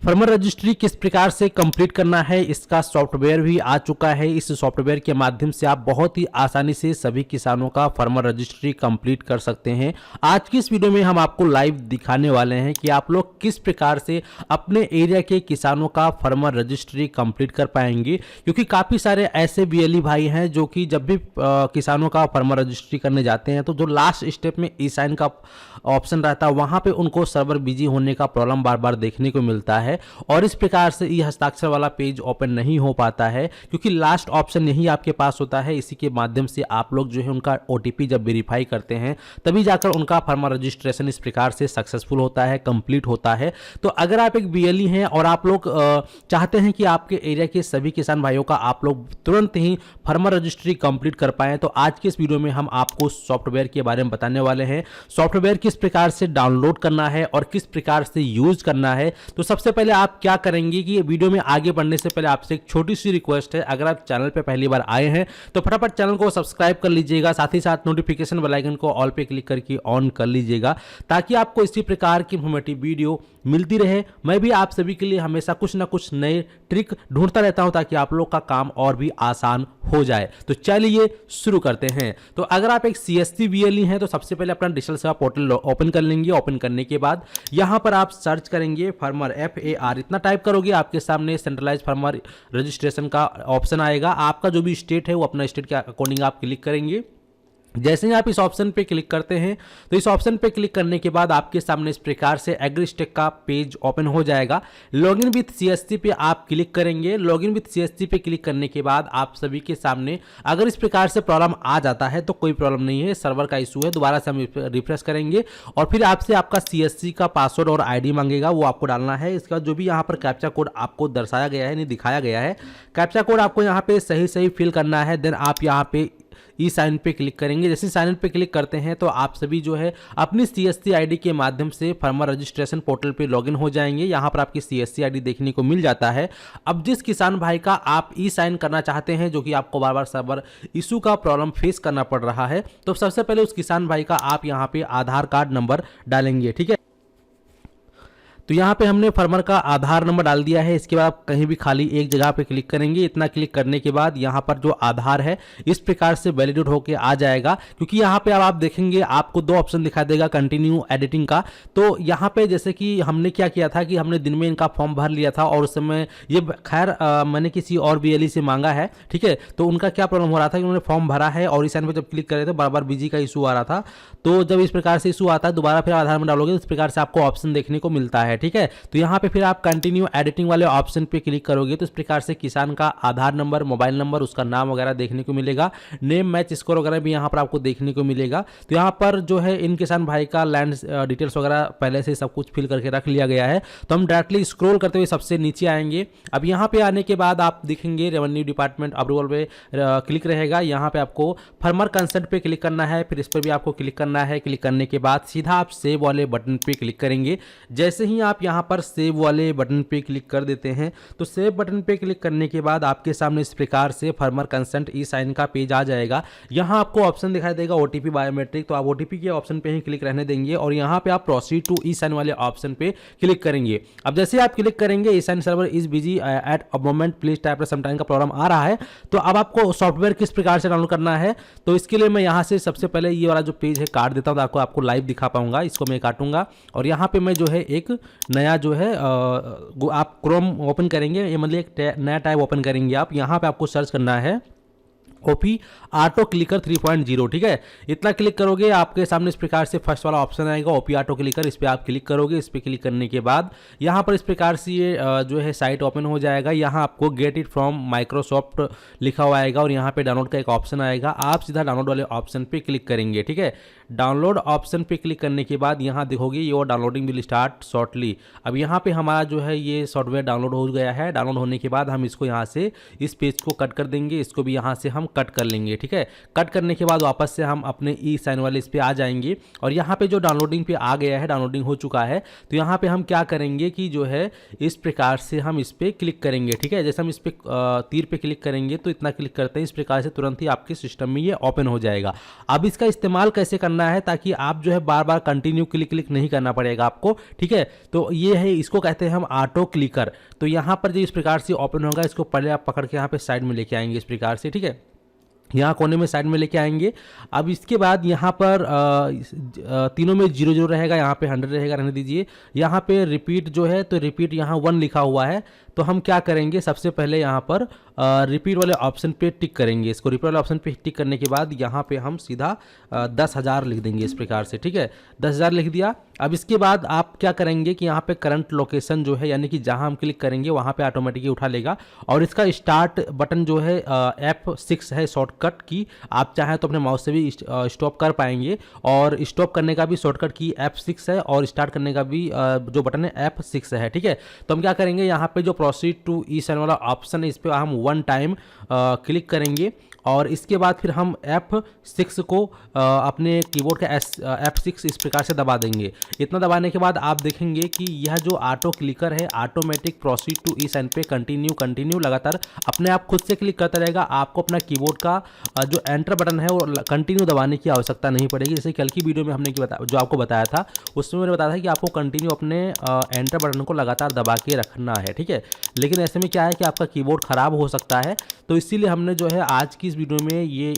Farmer registry किस प्रकार से कंप्लीट करना है, इसका सॉफ्टवेयर भी आ चुका है। इस सॉफ्टवेयर के माध्यम से आप बहुत ही आसानी से सभी किसानों का फार्मर रजिस्ट्री कंप्लीट कर सकते हैं। आज की इस वीडियो में हम आपको लाइव दिखाने वाले हैं कि आप लोग किस प्रकार से अपने एरिया के किसानों का फार्मर रजिस्ट्री कंप्लीट कर पाएंगे, क्योंकि काफ़ी सारे ऐसे बीएलई भाई हैं जो कि जब भी किसानों का फार्मर रजिस्ट्री करने जाते हैं तो जो लास्ट स्टेप में ई साइन का ऑप्शन रहता है वहाँ पर उनको सर्वर बिजी होने का प्रॉब्लम बार बार देखने को मिलता है और इस प्रकार से ई हस्ताक्षर वाला पेज ओपन नहीं हो पाता है, क्योंकि लास्ट ऑप्शन यही आपके पास होता है। इसी के माध्यम से आप लोग जो है उनका ओटीपी जब वेरीफाई करते हैं तभी जाकर उनका फार्मर रजिस्ट्रेशन इस प्रकार से सक्सेसफुल होता है, कंप्लीट होता है। तो अगर आप एक बीएलई हैं और आप लोग चाहते हैं कि आपके एरिया के सभी किसान भाइयों का आप लोग तुरंत ही फार्मर रजिस्ट्री कंप्लीट कर पाएं, तो आज के इस वीडियो में हम आपको सॉफ्टवेयर के बारे में बताने वाले हैं। सॉफ्टवेयर किस प्रकार से डाउनलोड करना है और किस प्रकार से यूज करना है। तो सबसे पहले आप क्या करेंगे कि वीडियो में आगे बढ़ने से पहले आपसे एक छोटी सी रिक्वेस्ट है, अगर आप चैनल पे पहली बार आए हैं तो फटाफट चैनल को सब्सक्राइब कर लीजिएगा, साथ ही साथ नोटिफिकेशन बेल आइकन को ऑल पे क्लिक करके ऑन कर लीजिएगा ताकि आपको इसी प्रकार की इन्फॉर्मेटिव वीडियो मिलती रहे। मैं भी आप सभी के लिए हमेशा कुछ ना कुछ नए ट्रिक ढूंढता रहता हूं ताकि आप लोग का काम और भी आसान हो जाए। तो चलिए शुरू करते हैं। तो अगर आप एक सीएससी बीएलई हैं तो सबसे पहले अपना डिजिटल सेवा पोर्टल ओपन कर लेंगे। ओपन करने के बाद यहां पर आप सर्च करेंगे फार्मर FAR, इतना टाइप करोगे आपके सामने सेंट्रलाइज फार्मर रजिस्ट्रेशन का ऑप्शन आएगा। आपका जो भी स्टेट है वो अपना स्टेट के अकॉर्डिंग आप क्लिक करेंगे। जैसे ही आप इस ऑप्शन पे क्लिक करते हैं तो इस ऑप्शन पे क्लिक करने के बाद आपके सामने इस प्रकार से एग्रीस्टेक का पेज ओपन हो जाएगा। लॉगिन विथ सीएससी पे आप क्लिक करेंगे। लॉगिन विथ सीएससी पे क्लिक करने के बाद आप सभी के सामने अगर इस प्रकार से प्रॉब्लम आ जाता है तो कोई प्रॉब्लम नहीं है, सर्वर का इशू है। दोबारा से हम रिफ्रेश करेंगे और फिर आपसे आपका सीएससी का पासवर्ड और आईडी मांगेगा, वो आपको डालना है। इसका जो भी यहाँ पर कैप्चा कोड आपको दर्शाया गया है, नहीं दिखाया गया है, कैप्चा कोड आपको यहाँ पे सही सही फिल करना है। देन आप यहाँ पे ई साइन पे क्लिक करेंगे। जैसे साइन पे क्लिक करते हैं तो आप सभी जो है अपनी सीएससी आईडी के माध्यम से फार्मर रजिस्ट्रेशन पोर्टल पे लॉगिन हो जाएंगे। यहां पर आपकी सीएससी आईडी देखने को मिल जाता है। अब जिस किसान भाई का आप ई साइन करना चाहते हैं, जो कि आपको बार बार सर्वर इशू का प्रॉब्लम फेस करना पड़ रहा है, तो सबसे पहले उस किसान भाई का आप यहाँ पे आधार कार्ड नंबर डालेंगे। ठीक है, तो यहाँ पे हमने फार्मर का आधार नंबर डाल दिया है। इसके बाद आप कहीं भी खाली एक जगह पे क्लिक करेंगे। इतना क्लिक करने के बाद यहाँ पर जो आधार है इस प्रकार से वैलिडेट होके आ जाएगा, क्योंकि यहाँ पे अब आप देखेंगे आपको दो ऑप्शन दिखा देगा कंटिन्यू एडिटिंग का। तो यहाँ पे जैसे कि हमने क्या किया था कि हमने दिन में इनका फॉर्म भर लिया था और उस समय ये खैर मैंने किसी और बीएलई से मांगा है। ठीक है, तो उनका क्या प्रॉब्लम हो रहा था कि उन्होंने फॉर्म भरा है और इस साइन पे जब क्लिक करे तो बार बार बिजी का इशू आ रहा था। तो जब इस प्रकार से इशू आता है दोबारा फिर आधार में डालोगे तो इस प्रकार से आपको ऑप्शन देखने को मिलता है। ठीक है, तो यहाँ पे फिर आप कंटिन्यू एडिटिंग वाले ऑप्शन पे क्लिक करोगे तो इस प्रकार से किसान का आधार नंबर, मोबाइल नंबर, उसका नाम वगैरह देखने को मिलेगा। नेम मैच स्कोर वगैरह भी यहाँ पर आपको देखने को मिलेगा। तो यहाँ पर जो है इन किसान भाई का लैंड डिटेल्स वगैरह पहले से सब कुछ फिल करके रख लिया गया है। तो हम डायरेक्टली स्क्रॉल करते हुए सबसे नीचे आएंगे। अब यहाँ पे आने के बाद आप देखेंगे रेवेन्यू डिपार्टमेंट अप्रूवल पे क्लिक रहेगा। यहाँ पे आपको फार्मर कंसेंट पे क्लिक करना है, फिर इस पर भी आपको क्लिक करना है। क्लिक करने के बाद सीधा आप सेव वाले बटन पे क्लिक करेंगे। जैसे ही आप यहाँ पर सेव वाले बटन पे क्लिक कर देते हैं तो सेव बटन पे क्लिक करने के बाद आपके सामने इस प्रकार से फार्मर कंसेंट ई साइन का पेज आ जाएगा। यहाँ आपको ऑप्शन दिखाई देगा ओटीपी बायोमेट्रिक, तो आप ओटीपी के ऑप्शन पे ही क्लिक रहने देंगे और यहाँ पे आप प्रोसीड टू ई साइन वाले ऑप्शन पे क्लिक करेंगे। अब जैसे आप क्लिक करेंगे e sign server is busy at a moment please type some time का प्रॉब्लम आ रहा है। तो अब आपको सॉफ्टवेयर किस प्रकार से डाउनलोड करना है, तो इसके लिए मैं यहाँ से सबसे पहले ये वाला जो पेज है काट देता हूँ ताकि आपको लाइव दिखा पाऊंगा। इसको मैं काटूंगा और यहाँ पे मैं जो है एक नया जो है आप क्रोम ओपन करेंगे, ये मतलब एक नया टैब ओपन करेंगे आप। यहाँ पे आपको सर्च करना है ओपी ऑटो क्लिकर 3.0। ठीक है, इतना क्लिक करोगे आपके सामने इस प्रकार से फर्स्ट वाला ऑप्शन आएगा ओपी ऑटो क्लिकर। इस पर आप क्लिक करोगे। इस पर क्लिक करने के बाद यहाँ पर इस प्रकार से ये जो है साइट ओपन हो जाएगा। यहाँ आपको गेट इट फ्रॉम माइक्रोसॉफ्ट लिखा हुआ आएगा और यहाँ पे डाउनलोड का एक ऑप्शन आएगा। आप सीधा डाउनलोड वाले ऑप्शन पे क्लिक करेंगे। ठीक है, डाउनलोड ऑप्शन पे क्लिक करने के बाद यहाँ देखोगे your downloading will start shortly. अब यहाँ पे हमारा जो है ये सॉफ्टवेयर डाउनलोड हो गया है। डाउनलोड होने के बाद हम इसको यहाँ से इस पेज को कट कर देंगे, इसको भी यहाँ से हम कट कर लेंगे। ठीक है, कट करने के बाद वापस से हम अपने ई साइन वाले इस पे आ जाएंगे और यहाँ पे जो डाउनलोडिंग पे आ गया है, डाउनलोडिंग हो चुका है। तो यहाँ पे हम क्या करेंगे कि जो है इस प्रकार से हम इस पे क्लिक करेंगे। ठीक है, जैसे हम इस पे तीर पे क्लिक करेंगे तो इतना क्लिक करते हैं इस प्रकार से तुरंत ही आपके सिस्टम में ये ओपन हो जाएगा। अब इसका इस्तेमाल कैसे करना करना है ताकि आप जो है बार बार कंटिन्यू क्लिक नहीं करना पड़ेगा आपको, ठीक है। तो ये है, इसको कहते हैं हम ऑटो क्लिकर। तो यहाँ पर जो इस प्रकार से ओपन होगा, इसको पहले आप पकड़ के यहाँ पे साइड में लेके आएंगे इस प्रकार से, ठीक है। यहाँ कोने में साइड में लेके आएंगे। अब इसके बाद यहाँ पर तीनों में 0 रहेगा, यहाँ पे 100 रहेगा, रहने दीजिए। यहाँ पे रिपीट जो है, तो रिपीट यहाँ 1 लिखा हुआ है। तो हम क्या करेंगे, सबसे पहले यहाँ पर रिपीट वाले ऑप्शन पे टिक करेंगे। इसको रिपीट वाले ऑप्शन पे टिक करने के बाद यहाँ पे हम सीधा 10,000 लिख देंगे इस प्रकार से, ठीक है। 10,000 लिख दिया। अब इसके बाद आप क्या करेंगे कि यहाँ पे करंट लोकेशन जो है, यानी कि जहाँ हम क्लिक करेंगे वहाँ पे ऑटोमेटिकली उठा लेगा। और इसका स्टार्ट बटन जो है F6 है शॉर्टकट की, आप चाहें तो अपने माउस से भी स्टॉप कर पाएंगे। और स्टॉप करने का भी शॉर्टकट की F6 है, और स्टार्ट करने का भी जो बटन है F6 है, ठीक है। तो हम क्या करेंगे, यहाँ पे जो प्रोसीड टू ई साइन वाला ऑप्शन है, इस पर हम 1 टाइम क्लिक करेंगे। और इसके बाद फिर हम F6 को अपने कीबोर्ड का F6 इस प्रकार से दबा देंगे। इतना दबाने के बाद आप देखेंगे कि यह जो ऑटो क्लिकर है, automatic proceed to e sign पे कंटिन्यू लगातार अपने आप खुद से क्लिक करता रहेगा। आपको अपना कीबोर्ड का जो एंटर बटन है वो कंटिन्यू दबाने की आवश्यकता नहीं पड़ेगी। जैसे कल की वीडियो में हमने जो आपको बताया था, उसमें मैंने बताया था कि आपको कंटिन्यू अपने एंटर बटन को लगातार दबा के रखना है, ठीक है। लेकिन ऐसे में क्या है कि आपका कीबोर्ड ख़राब हो सकता है, तो इसीलिए हमने जो है आज की इस वीडियो में ये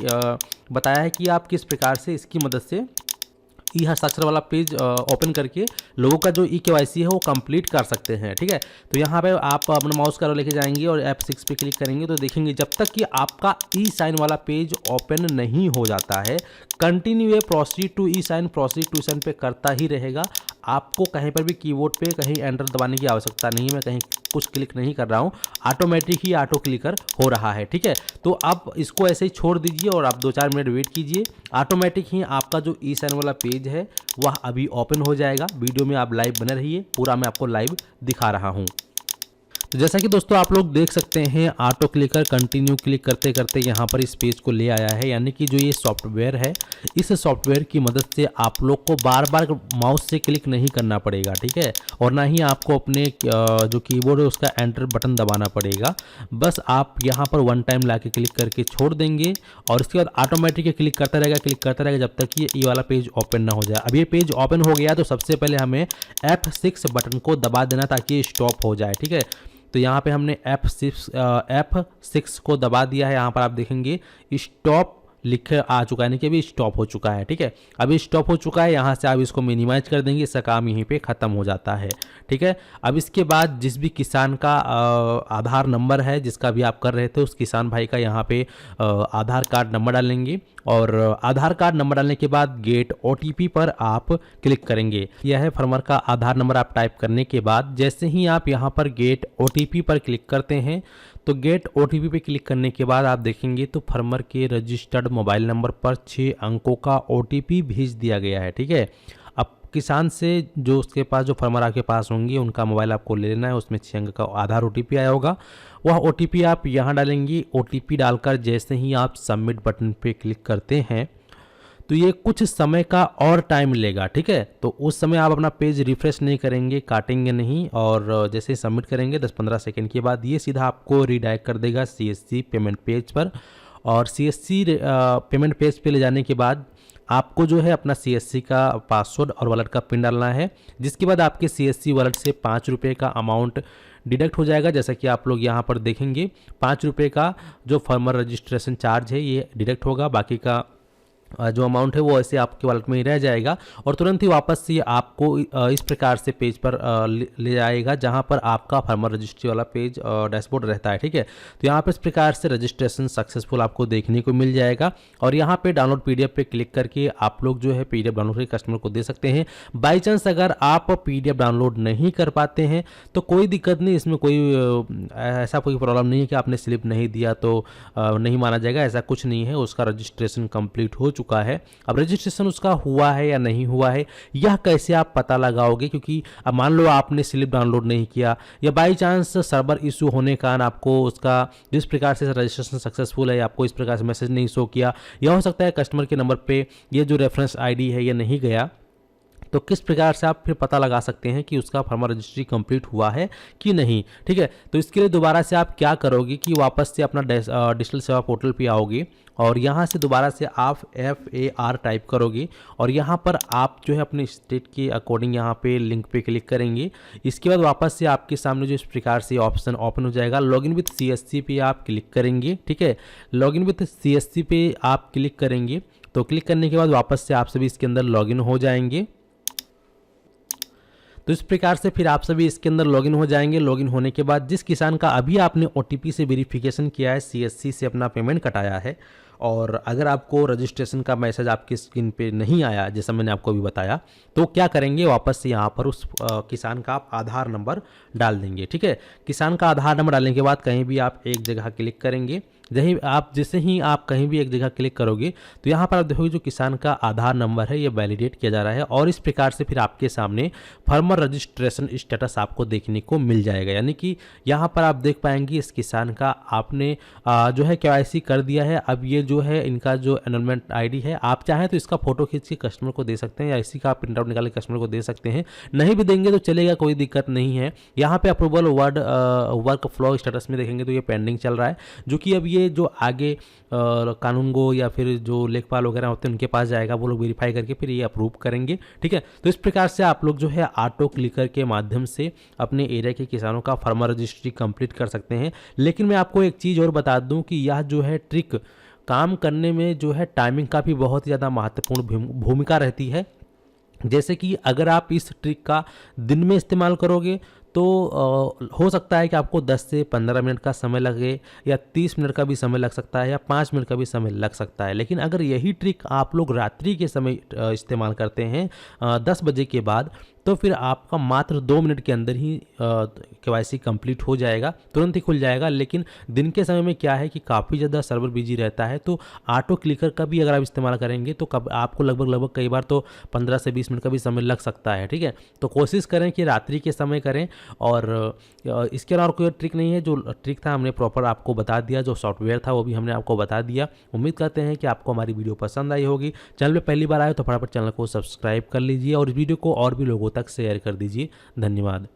बताया है कि आप किस प्रकार से इसकी मदद से ई हस्ताक्षर वाला पेज ओपन करके लोगों का जो eKYC है वो कंप्लीट कर सकते हैं, ठीक है। तो यहाँ पे आप अपना माउस का लेके जाएंगे और F6 पे क्लिक करेंगे, तो देखेंगे जब तक कि आपका ई साइन वाला पेज ओपन नहीं हो जाता है, कंटिन्यू ये प्रोसीड टू ई साइन पे करता ही रहेगा। आपको कहीं पर भी कीबोर्ड पे कहीं एंटर दबाने की आवश्यकता नहीं है। मैं कहीं कुछ क्लिक नहीं कर रहा हूँ, ऑटोमेटिक ही ऑटो क्लिकर हो रहा है, ठीक है। तो अब इसको ऐसे ही छोड़ दीजिए और आप 2-4 मिनट वेट कीजिए। ऑटोमेटिक ही आपका जो ई साइन वाला पेज है वह अभी ओपन हो जाएगा। वीडियो में आप लाइव बने रहिए, पूरा मैं आपको लाइव दिखा रहा हूँ। तो जैसा कि दोस्तों आप लोग देख सकते हैं, ऑटो क्लिकर कंटिन्यू क्लिक करते करते यहाँ पर इस पेज को ले आया है। यानी कि जो ये सॉफ्टवेयर है, इस सॉफ्टवेयर की मदद से आप लोग को बार बार माउस से क्लिक नहीं करना पड़ेगा, ठीक है। और ना ही आपको अपने जो कीबोर्ड है उसका एंटर बटन दबाना पड़ेगा। बस आप यहाँ पर 1 टाइम ला के क्लिक करके छोड़ देंगे और इसके बाद ऑटोमेटिक क्लिक करता रहेगा जब तक कि ये वाला पेज ओपन ना हो जाए। अब ये पेज ओपन हो गया तो सबसे पहले हमें F6 बटन को दबा देना ताकि ये स्टॉप हो जाए, ठीक है। तो यहाँ पे हमने F6 को दबा दिया है। यहाँ पर आप देखेंगे स्टॉप लिख आ चुका है, यानी कि अभी स्टॉप हो चुका है, ठीक है। अभी स्टॉप हो चुका है। यहाँ से आप इसको मिनिमाइज कर देंगे, इसका काम यहीं पे ख़त्म हो जाता है, ठीक है। अब इसके बाद जिस भी किसान का आधार नंबर है, जिसका भी आप कर रहे थे, उस किसान भाई का यहाँ पे आधार कार्ड नंबर डालेंगे और आधार कार्ड नंबर डालने के बाद गेट OTP पर आप क्लिक करेंगे। यह है फार्मर का आधार नंबर। आप टाइप करने के बाद जैसे ही आप यहाँ पर गेट OTP पर क्लिक करते हैं, तो गेट OTP पे क्लिक करने के बाद आप देखेंगे तो फार्मर के रजिस्टर्ड मोबाइल नंबर पर 6 अंकों का OTP भेज दिया गया है, ठीक है। अब किसान से जो उसके पास जो फार्मर आपके पास होंगे उनका मोबाइल आपको ले लेना है, उसमें 6 अंक का आधार OTP आया होगा, वह OTP आप यहाँ डालेंगे। OTP डालकर जैसे ही आप सबमिट बटन पे क्लिक करते हैं तो ये कुछ समय का और टाइम लेगा, ठीक है। तो उस समय आप अपना पेज रिफ्रेश नहीं करेंगे, काटेंगे नहीं, और जैसे ही सबमिट करेंगे 10-15 सेकंड के बाद ये सीधा आपको रीडायरेक्ट कर देगा CSC पेमेंट पेज पर। और CSC पेमेंट पेज पे ले जाने के बाद आपको जो है अपना CSC का पासवर्ड और वॉलेट का पिन डालना है, जिसके बाद आपके CSC वॉलेट से 5 रुपये का अमाउंट डिडक्ट हो जाएगा। जैसा कि आप लोग यहाँ पर देखेंगे 5 रुपये का जो फार्मर रजिस्ट्रेशन चार्ज है ये डिडक्ट होगा, बाकी का जो अमाउंट है वो ऐसे आपके वॉलेट में ही रह जाएगा और तुरंत ही वापस से आपको इस प्रकार से पेज पर ले जाएगा जहां पर आपका फार्मर रजिस्ट्री वाला पेज डैशबोर्ड रहता है, ठीक है। तो यहाँ पर इस प्रकार से रजिस्ट्रेशन सक्सेसफुल आपको देखने को मिल जाएगा और यहाँ पे डाउनलोड PDF पे क्लिक करके आप लोग जो है PDF डाउनलोड करके कस्टमर को दे सकते हैं। बाई चांस अगर आप PDF डाउनलोड नहीं कर पाते हैं तो कोई दिक्कत नहीं, इसमें कोई ऐसा कोई प्रॉब्लम नहीं है कि आपने स्लिप नहीं दिया तो नहीं माना जाएगा, ऐसा कुछ नहीं है। उसका रजिस्ट्रेशन कंप्लीट हो चुका है। अब रजिस्ट्रेशन उसका हुआ है या नहीं हुआ है यह कैसे आप पता लगाओगे, क्योंकि अब मान लो आपने स्लिप डाउनलोड नहीं किया या बाई चांस सर्वर इशू होने के कारण आपको उसका जिस प्रकार से रजिस्ट्रेशन सक्सेसफुल है आपको इस प्रकार से मैसेज नहीं शो किया, यह हो सकता है कस्टमर के नंबर पे ये जो रेफरेंस ID है ये नहीं गया। तो किस प्रकार से आप फिर पता लगा सकते हैं कि उसका फार्मर रजिस्ट्री कंप्लीट हुआ है कि नहीं। ठीक है, तो इसके लिए दोबारा से आप क्या करोगे कि वापस से अपना डिजिटल सेवा पोर्टल पे आओगे और यहाँ से दोबारा से आप FAR टाइप करोगे और यहाँ पर आप जो है अपने स्टेट के अकॉर्डिंग यहाँ पे लिंक पे क्लिक करेंगे। इसके बाद वापस से आपके सामने जो इस प्रकार से ऑप्शन ओपन हो जाएगा, लॉगिन विथ CSC पे आप क्लिक करेंगे। ठीक है, लॉगिन विथ CSC पे आप क्लिक करेंगे तो क्लिक करने के बाद वापस से आप सभी इसके अंदर लॉगिन हो जाएंगे। तो इस प्रकार से फिर आप सभी इसके अंदर लॉगिन हो जाएंगे। लॉगिन होने के बाद जिस किसान का अभी आपने OTP से वेरिफिकेशन किया है, CSC से अपना पेमेंट कटाया है, और अगर आपको रजिस्ट्रेशन का मैसेज आपकी स्क्रीन पे नहीं आया जैसा मैंने आपको अभी बताया, तो क्या करेंगे, वापस से यहाँ पर उस किसान का आप आधार नंबर डाल देंगे। ठीक है, किसान का आधार नंबर डालने के बाद कहीं भी आप एक जगह क्लिक करेंगे। जैसे ही आप कहीं भी एक जगह क्लिक करोगे तो यहाँ पर आप देखोगे जो किसान का आधार नंबर है ये वैलिडेट किया जा रहा है और इस प्रकार से फिर आपके सामने फार्मर रजिस्ट्रेशन स्टेटस आपको देखने को मिल जाएगा। यानी कि यहाँ पर आप देख पाएंगे इस किसान का आपने जो है KYC कर दिया है। अब ये जो है इनका जो एनरोलमेंट ID है, आप चाहें तो इसका फोटो खींच के कस्टमर को दे सकते हैं या इसी का आप प्रिंट आउट निकाल के कस्टमर को दे सकते हैं। नहीं भी देंगे तो चलेगा, कोई दिक्कत नहीं है। यहाँ पे अप्रूवल वर्क फ्लो स्टेटस में देखेंगे तो ये पेंडिंग चल रहा है, जो कि अब ये जो आगे कानूनगो या फिर जो लेखपाल वगैरह होते हैं उनके पास जाएगा, वो लोग वेरीफाई करके फिर ये अप्रूव करेंगे। ठीक है, तो इस प्रकार से आप लोग जो है ऑटो क्लिकर के माध्यम से अपने एरिया के किसानों का फार्मर रजिस्ट्री कंप्लीट कर सकते हैं। लेकिन मैं आपको एक चीज़ और बता दूं कि यह जो है ट्रिक काम करने में जो है टाइमिंग का भी बहुत ही ज़्यादा महत्वपूर्ण भूमिका रहती है। जैसे कि अगर आप इस ट्रिक का दिन में इस्तेमाल करोगे तो हो सकता है कि आपको 10 से 15 मिनट का समय लगे या 30 मिनट का भी समय लग सकता है या 5 मिनट का भी समय लग सकता है। लेकिन अगर यही ट्रिक आप लोग रात्रि के समय इस्तेमाल करते हैं 10 बजे के बाद, तो फिर आपका मात्र 2 मिनट के अंदर ही KYC कंप्लीट हो जाएगा, तुरंत ही खुल जाएगा। लेकिन दिन के समय में क्या है कि काफ़ी ज़्यादा सर्वर बिजी रहता है, तो ऑटो क्लिकर का भी अगर आप इस्तेमाल करेंगे तो आपको लगभग कई बार तो 15 से 20 मिनट का भी समय लग सकता है। ठीक है, तो कोशिश करें कि रात्रि के समय करें। और इसके अलावा कोई ट्रिक नहीं है, जो ट्रिक था हमने प्रॉपर आपको बता दिया, जो सॉफ्टवेयर था वो भी हमने आपको बता दिया। उम्मीद करते हैं कि आपको हमारी वीडियो पसंद आई होगी। चैनल पे पहली बार आए तो फटाफट चैनल को सब्सक्राइब कर लीजिए और इस वीडियो को और भी लोगों तक शेयर कर दीजिए। धन्यवाद।